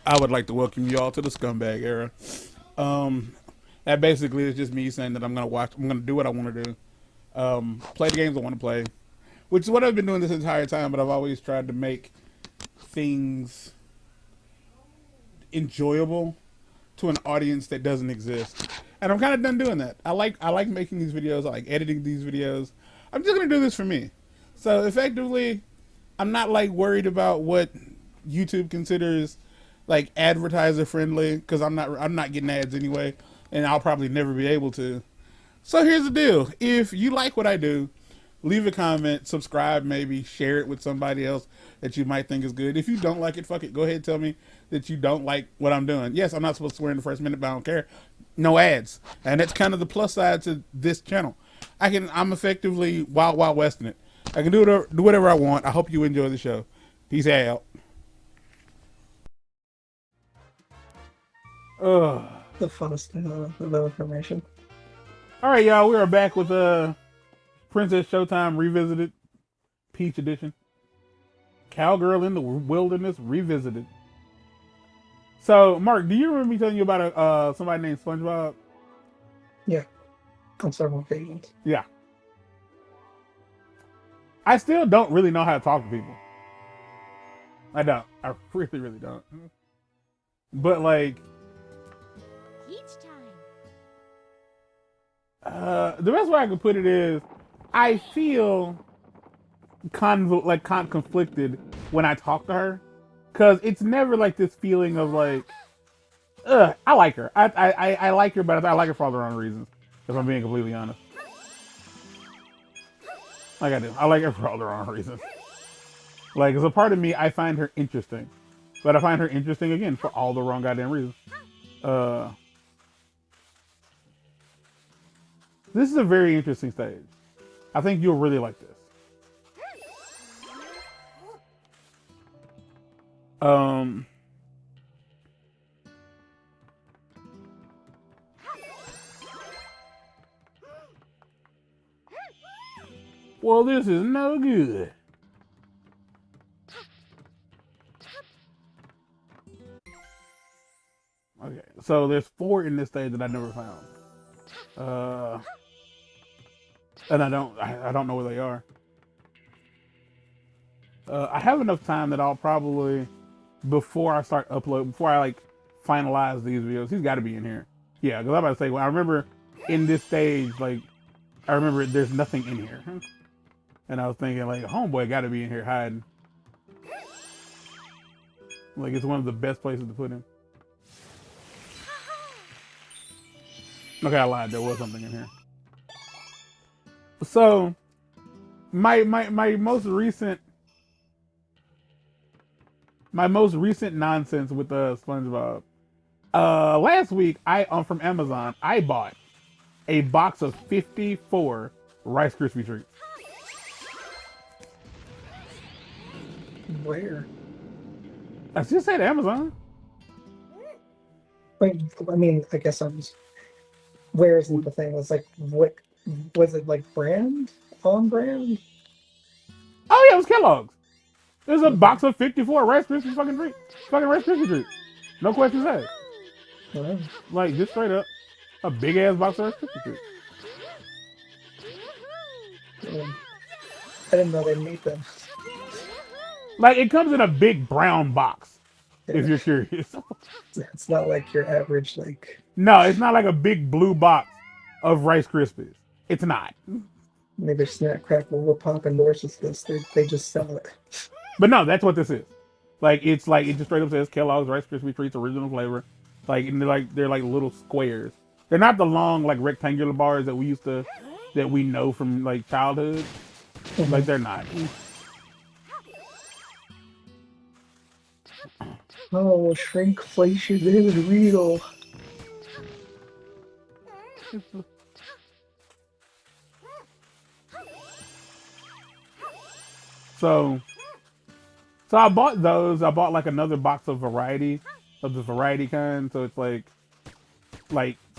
I would like to welcome you all to the Scumbag era. That basically is just me saying that I'm gonna do what I want to do, play the games I want to play, which is what I've been doing this entire time. But I've always tried to make things enjoyable to an audience that doesn't exist, and I'm kind of done doing that. I like making these videos. I like editing these videos. I'm just gonna do this for me. So effectively, I'm not like worried about what YouTube considers like advertiser friendly because I'm not getting ads anyway, and I'll probably never be able to. So here's the deal: if you like what I do, leave a comment, subscribe, maybe share it with somebody else that you might think is good. If you don't like it, fuck it. Go ahead and tell me that you don't like what I'm doing. Yes, I'm not supposed to swear in the first minute, but I don't care. No ads, and that's kind of the plus side to this channel. I'm effectively wild wild westing it. I can do whatever I want. I hope you enjoy the show. Peace out. Ugh. The funnest little information. All right, y'all. We are back with Princess Showtime Revisited, Peach Edition. Cowgirl in the Wilderness Revisited. So, Mark, do you remember me telling you about somebody named SpongeBob? Yeah, on several occasions. Yeah. I still don't really know how to talk to people. I don't. I really, really don't. But like, the best way I can put it is, I feel conflicted when I talk to her, because it's never like this feeling of like, I like her. I like her, but I like her for all the wrong reasons. If I'm being completely honest, like I do, I like her for all the wrong reasons. Like, as a part of me, I find her interesting, but I find her interesting again for all the wrong goddamn reasons. This is a very interesting stage. I think you'll really like this. Well, this is no good. Okay, so there's 4 in this stage that I never found. And I don't know where they are. I have enough time that I'll probably, before I start uploading, before I like finalize these videos, he's got to be in here. Yeah, because I'm about to say, well, I remember in this stage, like, I remember there's nothing in here. And I was thinking, like, homeboy got to be in here hiding. Like, it's one of the best places to put him. Okay, I lied. There was something in here. So, my most recent nonsense with SpongeBob. Last week, from Amazon, I bought a box of 54 Rice Krispie treats. Where? I just said Amazon. Wait, I mean, I guess I'm just. Where isn't the thing? It's like, what was it, like brand? On brand? Oh yeah, it was Kellogg's. There's a box of 54 Rice Krispie fucking Rice Krispie treats. No questions asked. Wow. Like, just straight up, a big ass box of Rice Krispie treats. I didn't know they made them. Like, it comes in a big brown box. Yeah. If you're curious. It's not like your average, like. No, it's not like a big blue box of Rice Krispies. It's not. Maybe Snack Crackle will pop endorses this. They just sell it. But no, that's what this is. Like, it just straight up says Kellogg's Rice Krispie treats original flavor. Like, and they're like little squares. They're not the long like rectangular bars that we know from like childhood. Mm-hmm. Like, they're not. Oh, shrinkflation is real. So I bought those. I bought like another box of variety, of the variety kind. So it's like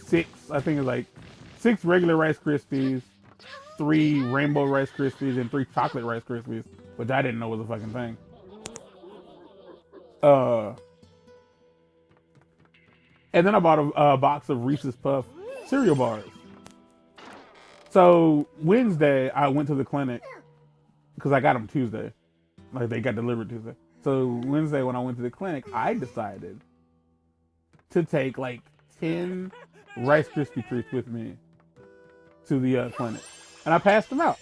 6, I think it's like 6 regular Rice Krispies, 3 rainbow Rice Krispies, and 3 chocolate Rice Krispies, which I didn't know was a fucking thing. And then I bought a box of Reese's Puff cereal bars. So Wednesday, I went to the clinic because I got them Tuesday. Like they got delivered Tuesday. So Wednesday when I went to the clinic, I decided to take like 10 Rice Krispie treats with me to the clinic. And I passed them out.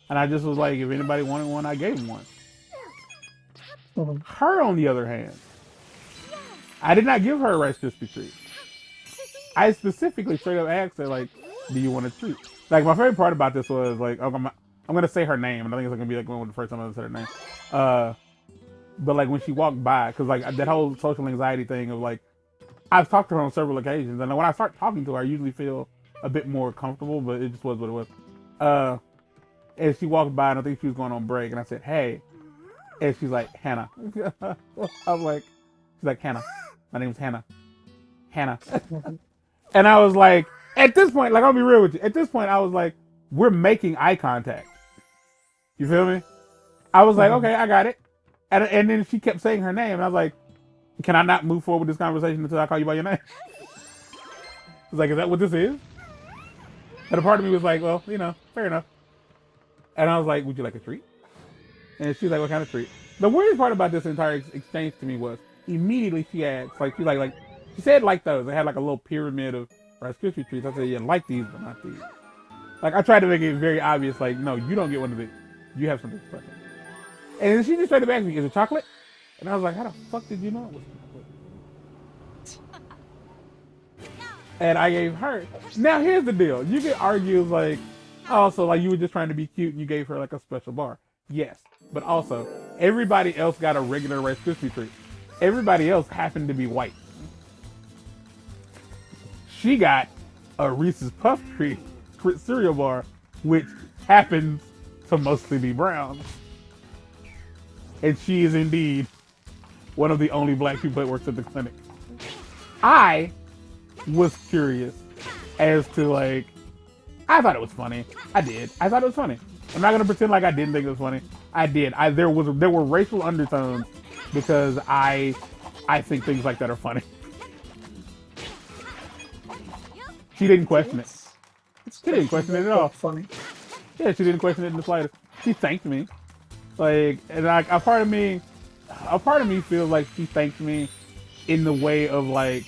And I just was like, if anybody wanted one, I gave them one. Her, on the other hand, I did not give her a Rice Krispie treat. I specifically straight up asked her, like, do you want a treat? Like, my favorite part about this was, like, I'm going to say her name, and I think it's going to be, like, one of the first time I said her name. But, like, when she walked by, because, like, that whole social anxiety thing of, like, I've talked to her on several occasions, and when I start talking to her, I usually feel a bit more comfortable, but it just was what it was. And she walked by, and I think she was going on break, and I said, hey. And she's like, Hannah. I was like, she's like, Hannah. My name's Hannah. Hannah. And I was like, at this point, like, I'll be real with you. At this point, I was like, we're making eye contact. You feel me? I was like, okay, I got it. And then she kept saying her name, and I was like, can I not move forward with this conversation until I call you by your name? I was like, is that what this is? And a part of me was like, well, you know, fair enough. And I was like, would you like a treat? And she's like, what kind of treat? The weirdest part about this entire exchange to me was immediately she asked, like, she said like those. They had like a little pyramid of Rice Krispie treats. I said, yeah, like these, but not these. Like, I tried to make it very obvious, like, no, you don't get one of these. You have something special. And then she just tried to ask me, is it chocolate? And I was like, how the fuck did you know it was chocolate? And I gave her. Now, here's the deal. You could argue, like, oh, so, like, you were just trying to be cute and you gave her, like, a special bar. Yes. But also, everybody else got a regular Rice Krispie treat. Everybody else happened to be white. She got a Reese's Puff treat cereal bar, which happens to mostly be brown. And she is indeed one of the only black people that works at the clinic. I was curious as to, like, I thought it was funny. I did. I thought it was funny. I'm not gonna pretend like I didn't think it was funny. I did. There were racial undertones because I think things like that are funny. She didn't question it. She didn't question it at all. Funny. Yeah, she didn't question it in the slightest. She thanked me. Like, and like a part of me feels like she thanked me in the way of, like,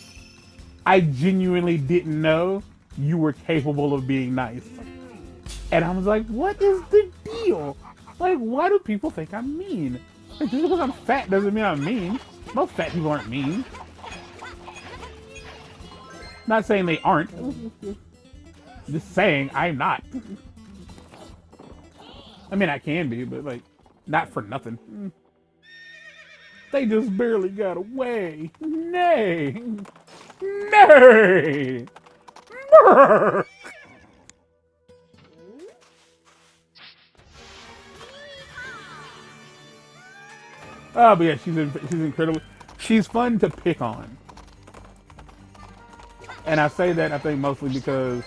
I genuinely didn't know you were capable of being nice. And I was like, what is the deal? Like, why do people think I'm mean? Like, just because I'm fat doesn't mean I'm mean. Most fat people aren't mean. Not saying they aren't. Just saying I'm not. I mean, I can be, but, like, not for nothing. They just barely got away. Nay. Nay. Brr. Oh, but yeah, she's incredible. She's fun to pick on. And I say that, I think, mostly because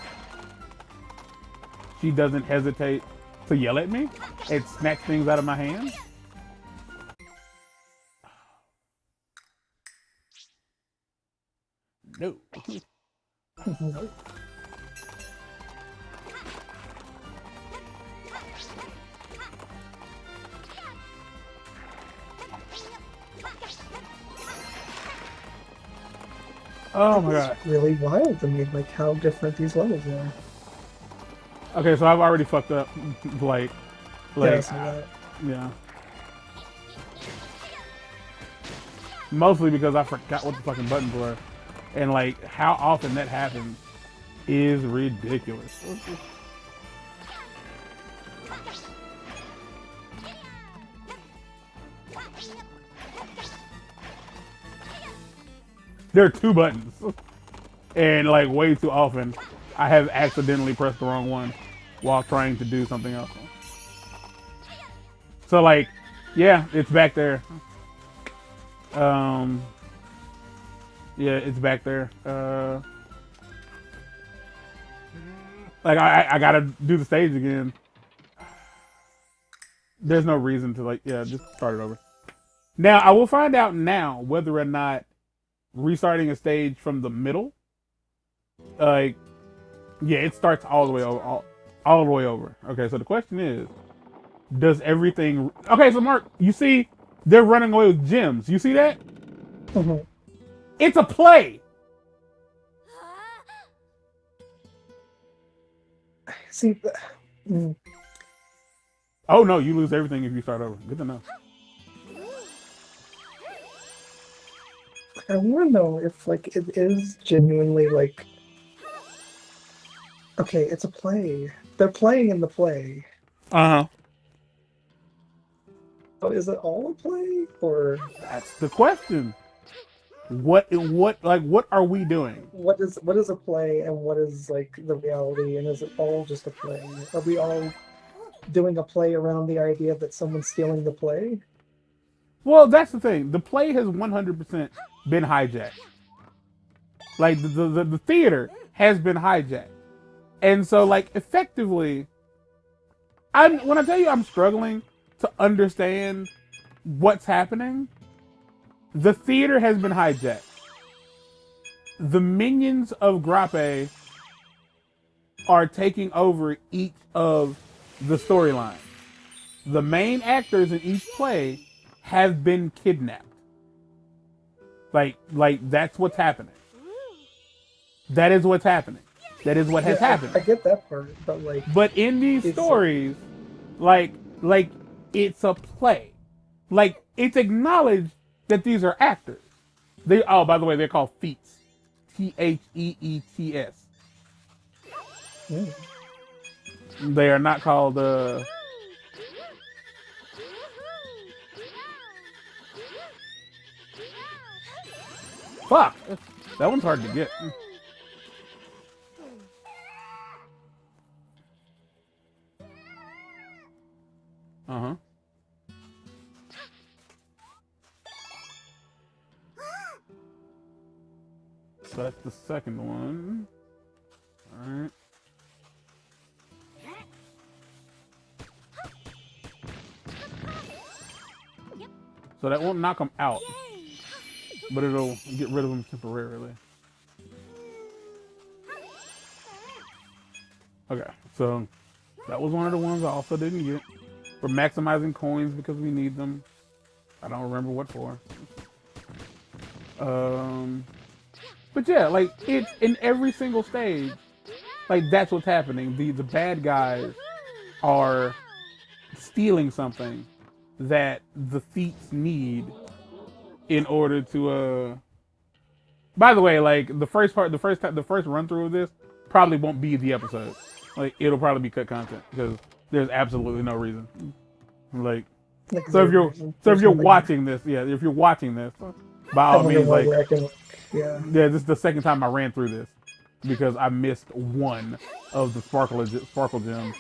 she doesn't hesitate to yell at me and snatch things out of my hand. No. No. Oh my god. It's really wild to me, like, how different these levels are. Okay, so I've already fucked up. like, yeah. Mostly because I forgot what the fucking buttons were. And, like, how often that happens is ridiculous. There are two buttons. And, like, way too often, I have accidentally pressed the wrong one while trying to do something else. So, like, yeah, it's back there. Yeah, it's back there. Like, I gotta do the stage again. There's no reason to, like, yeah, just start it over. Now, I will find out now whether or not restarting a stage from the middle, like, yeah, it starts all the way over, all the way over. Okay, so the question is, does everything? Okay, so Mark, you see, they're running away with gems. You see that? Mhm. It's a play. See, mm, Oh no, you lose everything if you start over. Good to know. I want to know if like it is genuinely like okay, it's a play. They're playing in the play. Uh huh. So is it all a play or That's the question. What are we doing? what is a play and what is like the reality and is it all just a play? Are we all doing a play around the idea that someone's stealing the play? Well, that's the thing. The play has 100% been hijacked. Like the theater has been hijacked, and so like effectively, when I tell you I'm struggling to understand what's happening, the theater has been hijacked. The minions of Grappe are taking over each of the storylines. The main actors in each play have been kidnapped. Like that's what's happening. That is what's happening. That is what has happened. I get that part, but like But in these stories, like it's a play. Like it's acknowledged that these are actors. By the way, they're called feats. Theets. They are not called fuck. That one's hard to get. Uh-huh. So that's the second one. Alright. So that won't knock them out, but it'll get rid of them temporarily. Okay, so that was one of the ones I also didn't get. We're maximizing coins because we need them. I don't remember what for. But yeah, like it's in every single stage. Like that's what's happening. The bad guys are stealing something that the thieves need in order to. By the way, like the first run through of this probably won't be the episode. Like it'll probably be cut content because there's absolutely no reason. Like so if you're watching this, if you're watching this, by all means, like this is the second time I ran through this because I missed one of the sparkle gems.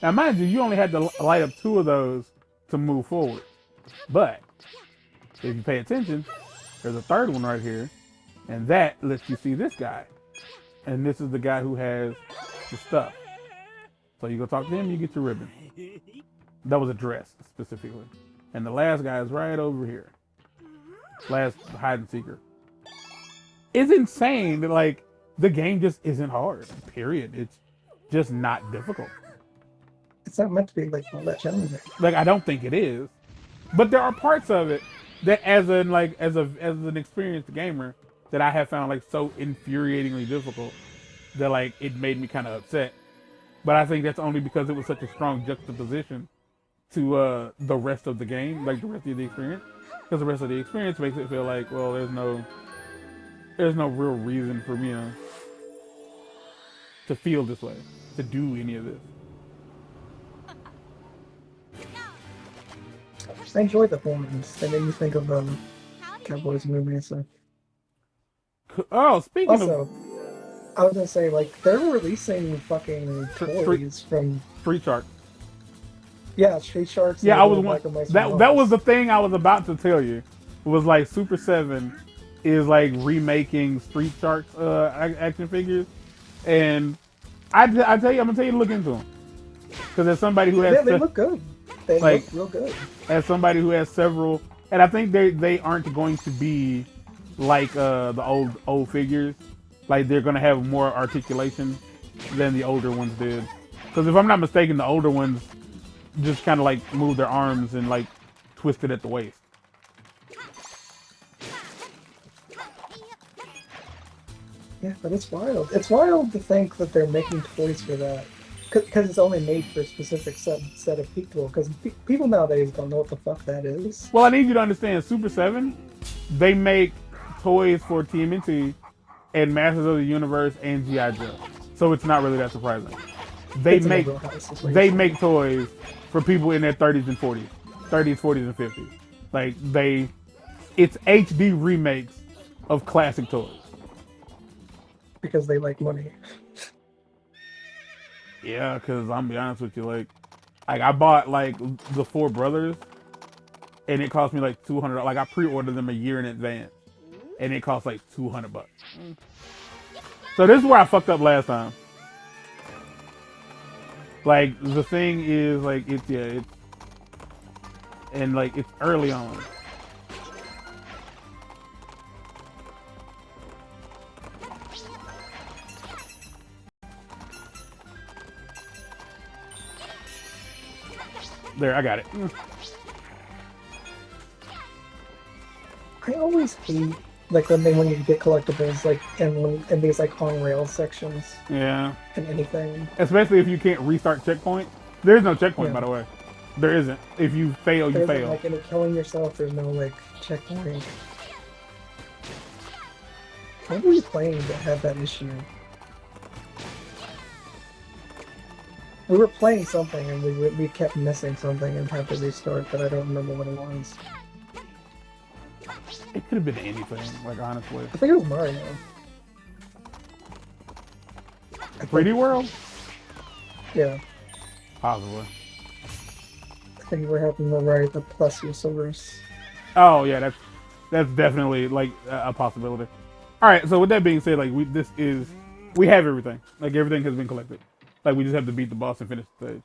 Now, mind you, you only had to light up 2 of those to move forward. But if you pay attention, there's a third one right here, and that lets you see this guy. And this is the guy who has the stuff. So you go talk to him, you get your ribbon. That was a dress, specifically. And the last guy is right over here. Last hide and seeker. It's insane that, like, the game just isn't hard, period. It's just not difficult. It's not meant to be, like, all that challenging. Like, I don't think it is. But there are parts of it that, as an experienced gamer, that I have found, like, so infuriatingly difficult that, like, it made me kind of upset. But I think that's only because it was such a strong juxtaposition to the rest of the game, like the rest of the experience. Because the rest of the experience makes it feel like, well, there's no real reason for me to feel this way, to do any of this. I enjoyed the horns. They made me think of Cowboys movie and stuff. Oh, speaking of... I was gonna say, like, they're releasing fucking toys from... Street Shark. Yeah, Street Sharks. Yeah, I was that was the thing I was about to tell you. It was like Super 7 is like remaking Street Sharks action figures, and I tell you, I'm gonna tell you to look into them because there's somebody who has. Yeah, they look good. They Like, look real good. as somebody who has several, and I think they aren't going to be like the old figures. Like they're gonna have more articulation than the older ones did. Because if I'm not mistaken, the older ones just kind of like move their arms and like twist it at the waist. Yeah, but it's wild. It's wild to think that they're making toys for that. Because it's only made for a specific set of people. Because people nowadays don't know what the fuck that is. Well, I need you to understand, Super 7, they make toys for TMNT and Masters of the Universe and G.I. Joe. So it's not really that surprising. They make toys for people in their 30s and 40s. 30s, 40s, and 50s. Like it's HD remakes of classic toys. Because they like money. Yeah, because I'm gonna be honest with you, like I bought like the Four Brothers, and it cost me like $200. Like I pre-ordered them a year in advance, and it cost like $200. So this is where I fucked up last time. Like the thing is, like it's and like it's early on. There, I got it. I always hate like when you get collectibles like in these like on rail sections. Yeah. And anything. Especially if you can't restart checkpoint. There's no checkpoint, by the way. There isn't. If you fail, you fail. Like in killing yourself, there's no like checkpoint. What were you playing that had that issue? We were playing something and we kept missing something and had to restart, but I don't remember what it was. It could have been anything, like honestly. I think it was Mario. 3D World? Yeah. Possibly. I think we're having the right the Plesiosaurus. Oh yeah, that's definitely like a possibility. All right, so with that being said, like we have everything. Like everything has been collected. Like we just have to beat the boss and finish the stage.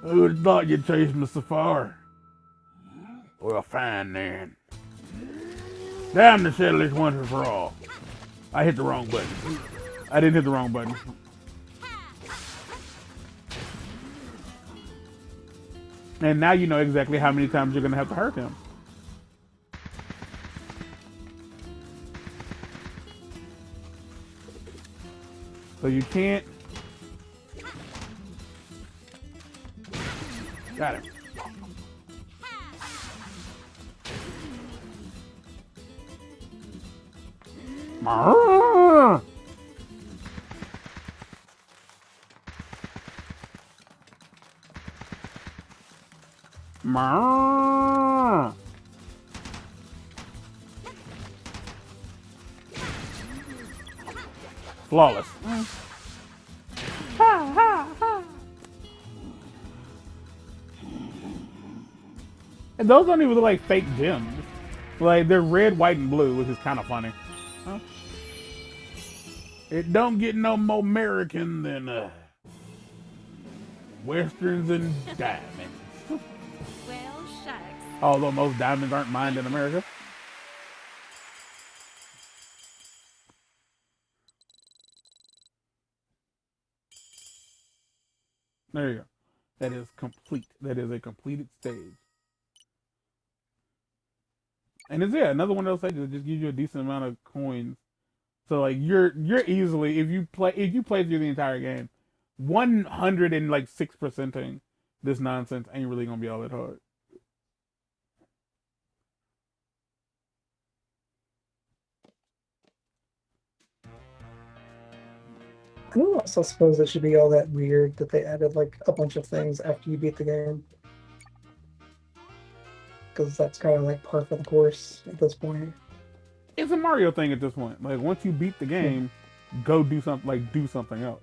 Who would have thought you'd chase me so far? Well, fine then. Down to settle this once and for all. I hit the wrong button. I didn't hit the wrong button. And now you know exactly how many times you're gonna have to hurt him. So you can't. Got him. Flawless. And those don't even look like fake gems. Like they're red, white, and blue, which is kind of funny. Huh? It don't get no more American than westerns and diamonds. Well, shucks. Although most diamonds aren't mined in America. There you go. That is complete. That is a completed stage. And it's another one of those stages that just gives you a decent amount of coins. So like you're easily if you play through the entire game, 106%ing this nonsense ain't really gonna be all that hard. I don't also suppose it should be all that weird that they added like a bunch of things after you beat the game. Because that's kind of like par for the course at this point. It's a Mario thing at this point. Like once you beat the game, go do something. Like do something else.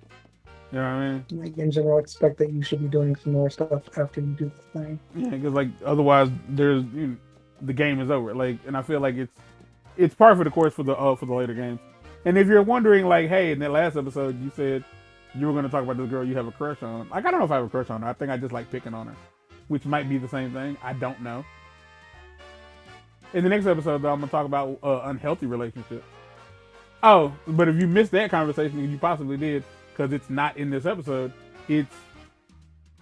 You know what I mean? Like in general, expect that you should be doing some more stuff after you do the thing. Yeah, because like otherwise, the game is over. Like, and I feel like it's par for the course for the later games. And if you're wondering, like, hey, in that last episode, you said You were going to talk about this girl you have a crush on. Like, I don't know if I have a crush on her. I think I just like picking on her, which might be the same thing. I don't know. In the next episode, though, I'm going to talk about unhealthy relationships. Oh, but if you missed that conversation, you possibly did, because it's not in this episode. It's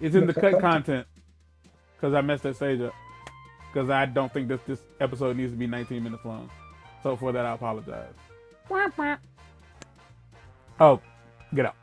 in the cut content, because I messed that stage up. Because I don't think that this episode needs to be 19 minutes long. So for that, I apologize. Oh, get out.